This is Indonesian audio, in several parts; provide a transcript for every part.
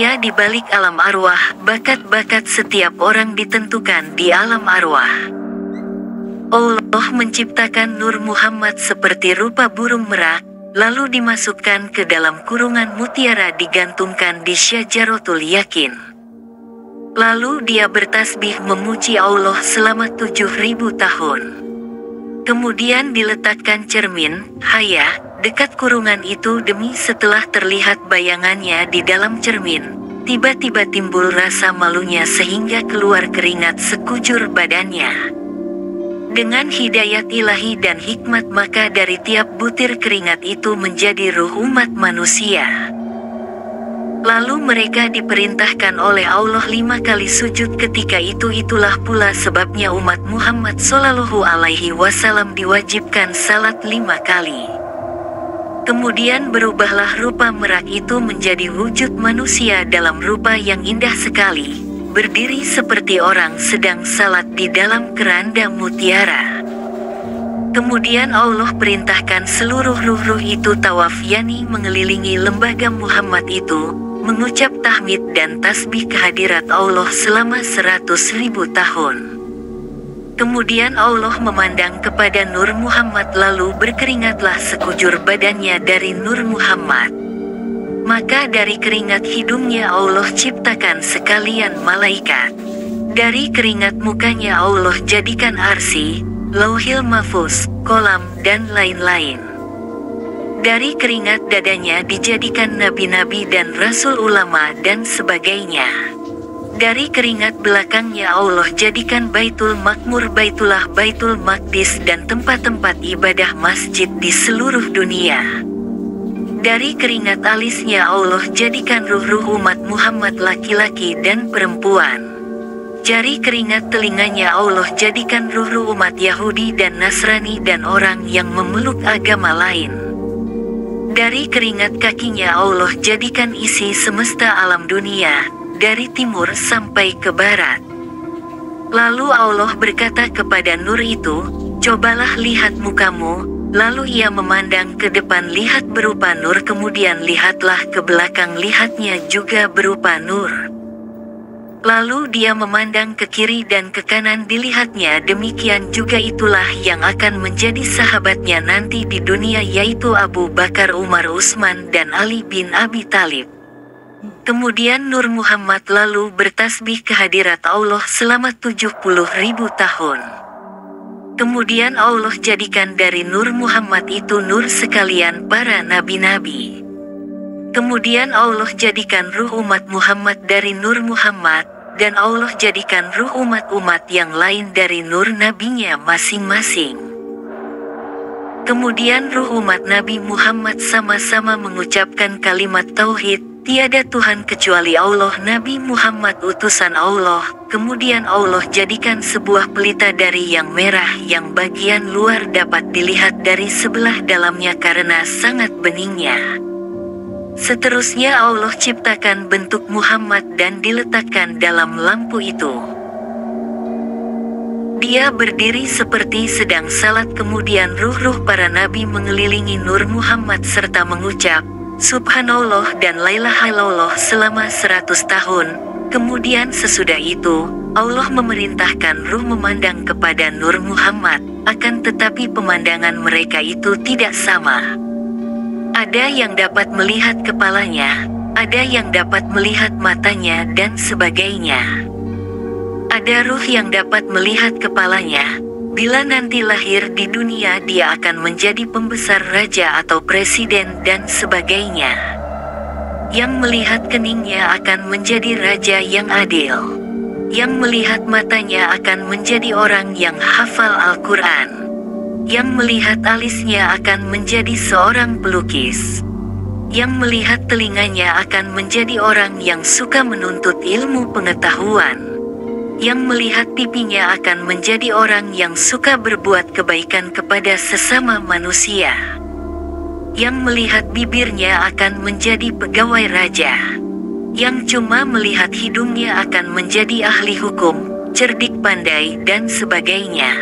Rahasia di balik alam arwah, bakat-bakat setiap orang ditentukan di alam arwah. Allah menciptakan Nur Muhammad seperti rupa burung merak, lalu dimasukkan ke dalam kurungan mutiara digantungkan di Syajaratul Yakin. Lalu dia bertasbih memuji Allah selama 7.000 tahun. Kemudian diletakkan cermin, haya, dekat kurungan itu demi setelah terlihat bayangannya di dalam cermin, tiba-tiba timbul rasa malunya sehingga keluar keringat sekujur badannya. Dengan hidayat ilahi dan hikmat maka dari tiap butir keringat itu menjadi ruh umat manusia. Lalu mereka diperintahkan oleh Allah 5 kali sujud ketika itulah pula sebabnya umat Muhammad Shallallahu Alaihi Wasallam diwajibkan salat 5 kali. Kemudian berubahlah rupa merak itu menjadi wujud manusia dalam rupa yang indah sekali, berdiri seperti orang sedang salat di dalam keranda mutiara. Kemudian Allah perintahkan seluruh ruh-ruh itu tawaf, yakni mengelilingi lembaga Muhammad itu, mengucap tahmid dan tasbih kehadirat Allah selama 100.000 tahun. Kemudian Allah memandang kepada Nur Muhammad lalu berkeringatlah sekujur badannya dari Nur Muhammad. Maka dari keringat hidungnya Allah ciptakan sekalian malaikat. Dari keringat mukanya Allah jadikan arsy, lauhil mahfuz, kolam, dan lain-lain. Dari keringat dadanya dijadikan nabi-nabi dan rasul, ulama, dan sebagainya. Dari keringat belakangnya Allah jadikan Baitul Makmur, Baitullah, Baitul Maqdis, dan tempat-tempat ibadah masjid di seluruh dunia. Dari keringat alisnya Allah jadikan ruh-ruh umat Muhammad laki-laki dan perempuan. Jari keringat telinganya Allah jadikan ruh-ruh umat Yahudi dan Nasrani dan orang yang memeluk agama lain. Dari keringat kakinya Allah jadikan isi semesta alam dunia, dari timur sampai ke barat. Lalu Allah berkata kepada Nur itu, cobalah lihat mukamu. Lalu ia memandang ke depan, lihat berupa nur, kemudian lihatlah ke belakang, lihatnya juga berupa nur. Lalu dia memandang ke kiri dan ke kanan, dilihatnya demikian juga. Itulah yang akan menjadi sahabatnya nanti di dunia, yaitu Abu Bakar, Umar, Utsman, dan Ali bin Abi Thalib. Kemudian Nur Muhammad lalu bertasbih kehadirat Allah selama 70.000 tahun. Kemudian Allah jadikan dari Nur Muhammad itu nur sekalian para nabi-nabi. Kemudian Allah jadikan ruh umat Muhammad dari Nur Muhammad, dan Allah jadikan ruh umat-umat yang lain dari nur nabinya masing-masing. Kemudian ruh umat Nabi Muhammad sama-sama mengucapkan kalimat tauhid, tiada Tuhan kecuali Allah, Nabi Muhammad utusan Allah. Kemudian Allah jadikan sebuah pelita dari yang merah yang bagian luar dapat dilihat dari sebelah dalamnya karena sangat beningnya. Seterusnya Allah ciptakan bentuk Muhammad dan diletakkan dalam lampu itu. Dia berdiri seperti sedang salat, kemudian ruh-ruh para nabi mengelilingi Nur Muhammad serta mengucap Subhanallah dan La ilaha illallah selama 100 tahun. Kemudian sesudah itu, Allah memerintahkan ruh memandang kepada Nur Muhammad, akan tetapi pemandangan mereka itu tidak sama. Ada yang dapat melihat kepalanya, ada yang dapat melihat matanya dan sebagainya. Ada ruh yang dapat melihat kepalanya, bila nanti lahir di dunia dia akan menjadi pembesar, raja atau presiden dan sebagainya. Yang melihat keningnya akan menjadi raja yang adil. Yang melihat matanya akan menjadi orang yang hafal Al-Quran. Yang melihat alisnya akan menjadi seorang pelukis. Yang melihat telinganya akan menjadi orang yang suka menuntut ilmu pengetahuan. Yang melihat pipinya akan menjadi orang yang suka berbuat kebaikan kepada sesama manusia. Yang melihat bibirnya akan menjadi pegawai raja. Yang cuma melihat hidungnya akan menjadi ahli hukum, cerdik, pandai, dan sebagainya.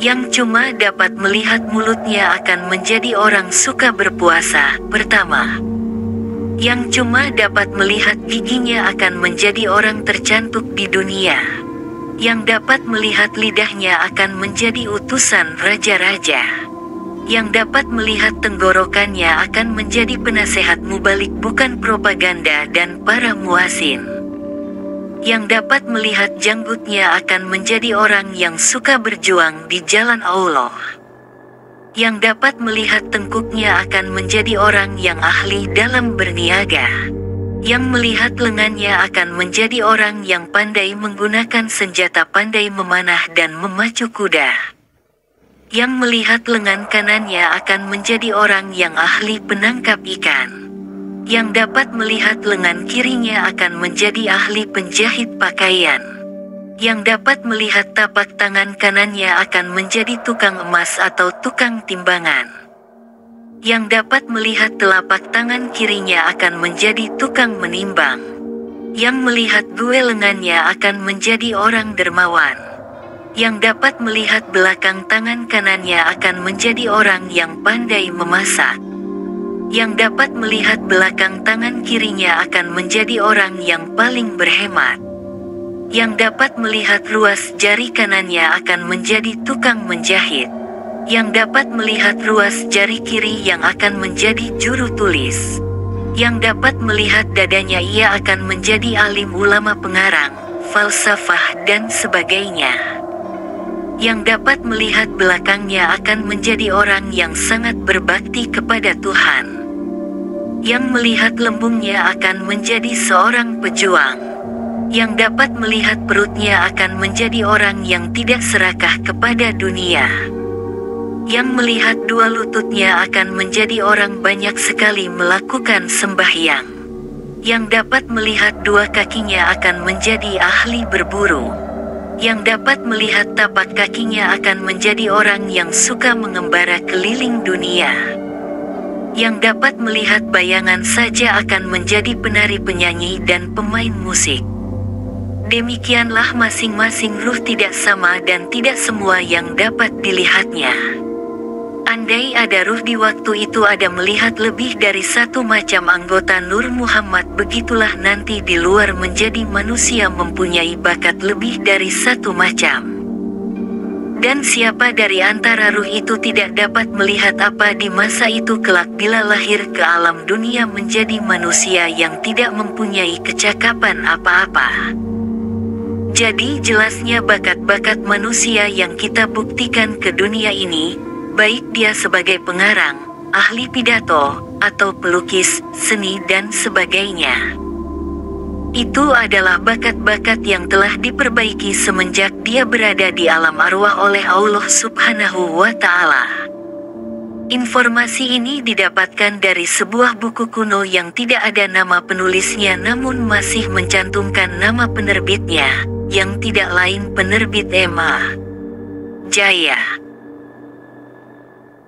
Yang cuma dapat melihat mulutnya akan menjadi orang suka berpuasa. Pertama. Yang cuma dapat melihat giginya akan menjadi orang tercantik di dunia. Yang dapat melihat lidahnya akan menjadi utusan raja-raja. Yang dapat melihat tenggorokannya akan menjadi penasehat mubalik bukan propaganda dan para muasin. Yang dapat melihat janggutnya akan menjadi orang yang suka berjuang di jalan Allah. Yang dapat melihat tengkuknya akan menjadi orang yang ahli dalam berniaga. Yang melihat lengannya akan menjadi orang yang pandai menggunakan senjata, pandai memanah dan memacu kuda. Yang melihat lengan kanannya akan menjadi orang yang ahli penangkap ikan. Yang dapat melihat lengan kirinya akan menjadi ahli penjahit pakaian. Yang dapat melihat tapak tangan kanannya akan menjadi tukang emas atau tukang timbangan. Yang dapat melihat telapak tangan kirinya akan menjadi tukang menimbang. Yang melihat dua lengannya akan menjadi orang dermawan. Yang dapat melihat belakang tangan kanannya akan menjadi orang yang pandai memasak. Yang dapat melihat belakang tangan kirinya akan menjadi orang yang paling berhemat. Yang dapat melihat ruas jari kanannya akan menjadi tukang menjahit. Yang dapat melihat ruas jari kiri yang akan menjadi juru tulis. Yang dapat melihat dadanya ia akan menjadi alim ulama pengarang, falsafah dan sebagainya. Yang dapat melihat belakangnya akan menjadi orang yang sangat berbakti kepada Tuhan. Yang melihat lembungnya akan menjadi seorang pejuang. Yang dapat melihat perutnya akan menjadi orang yang tidak serakah kepada dunia. Yang melihat dua lututnya akan menjadi orang banyak sekali melakukan sembahyang. Yang dapat melihat dua kakinya akan menjadi ahli berburu. Yang dapat melihat tapak kakinya akan menjadi orang yang suka mengembara keliling dunia. Yang dapat melihat bayangan saja akan menjadi penari, penyanyi dan pemain musik. Demikianlah masing-masing ruh tidak sama dan tidak semua yang dapat dilihatnya. Andai ada ruh di waktu itu ada melihat lebih dari satu macam anggota Nur Muhammad, begitulah nanti di luar menjadi manusia mempunyai bakat lebih dari satu macam. Dan siapa dari antara ruh itu tidak dapat melihat apa di masa itu kelak bila lahir ke alam dunia menjadi manusia yang tidak mempunyai kecakapan apa-apa. Jadi jelasnya bakat-bakat manusia yang kita buktikan ke dunia ini, baik dia sebagai pengarang, ahli pidato, atau pelukis, seni dan sebagainya. Itu adalah bakat-bakat yang telah diperbaiki semenjak dia berada di alam arwah oleh Allah Subhanahu wa Ta'ala. Informasi ini didapatkan dari sebuah buku kuno yang tidak ada nama penulisnya namun masih mencantumkan nama penerbitnya, yang tidak lain penerbit Ema Jaya.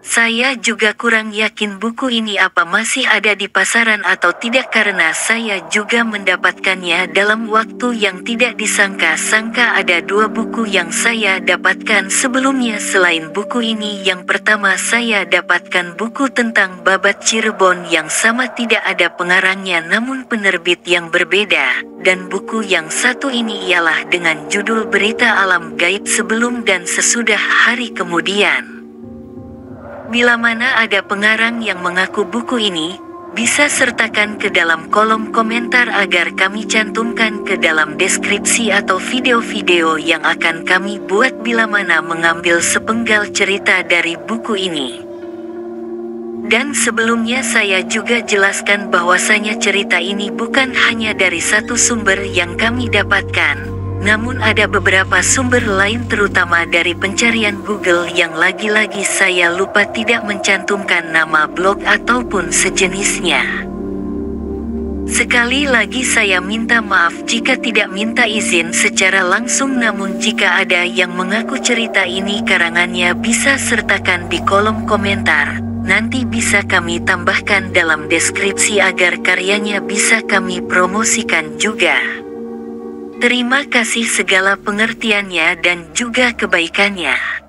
Saya juga kurang yakin buku ini apa masih ada di pasaran atau tidak karena saya juga mendapatkannya dalam waktu yang tidak disangka-sangka. Ada dua buku yang saya dapatkan sebelumnya selain buku ini. Yang pertama saya dapatkan buku tentang Babat Cirebon yang sama tidak ada pengarangnya namun penerbit yang berbeda. Dan buku yang satu ini ialah dengan judul Berita Alam Gaib Sebelum dan Sesudah Hari Kemudian. Bila mana ada pengarang yang mengaku buku ini, bisa sertakan ke dalam kolom komentar agar kami cantumkan ke dalam deskripsi atau video-video yang akan kami buat bila mana mengambil sepenggal cerita dari buku ini. Dan sebelumnya saya juga jelaskan bahwasanya cerita ini bukan hanya dari satu sumber yang kami dapatkan, namun ada beberapa sumber lain terutama dari pencarian Google yang lagi-lagi saya lupa tidak mencantumkan nama blog ataupun sejenisnya. Sekali lagi saya minta maaf jika tidak minta izin secara langsung, namun jika ada yang mengaku cerita ini karangannya bisa sertakan di kolom komentar. Nanti bisa kami tambahkan dalam deskripsi agar karyanya bisa kami promosikan juga. Terima kasih segala pengertiannya dan juga kebaikannya.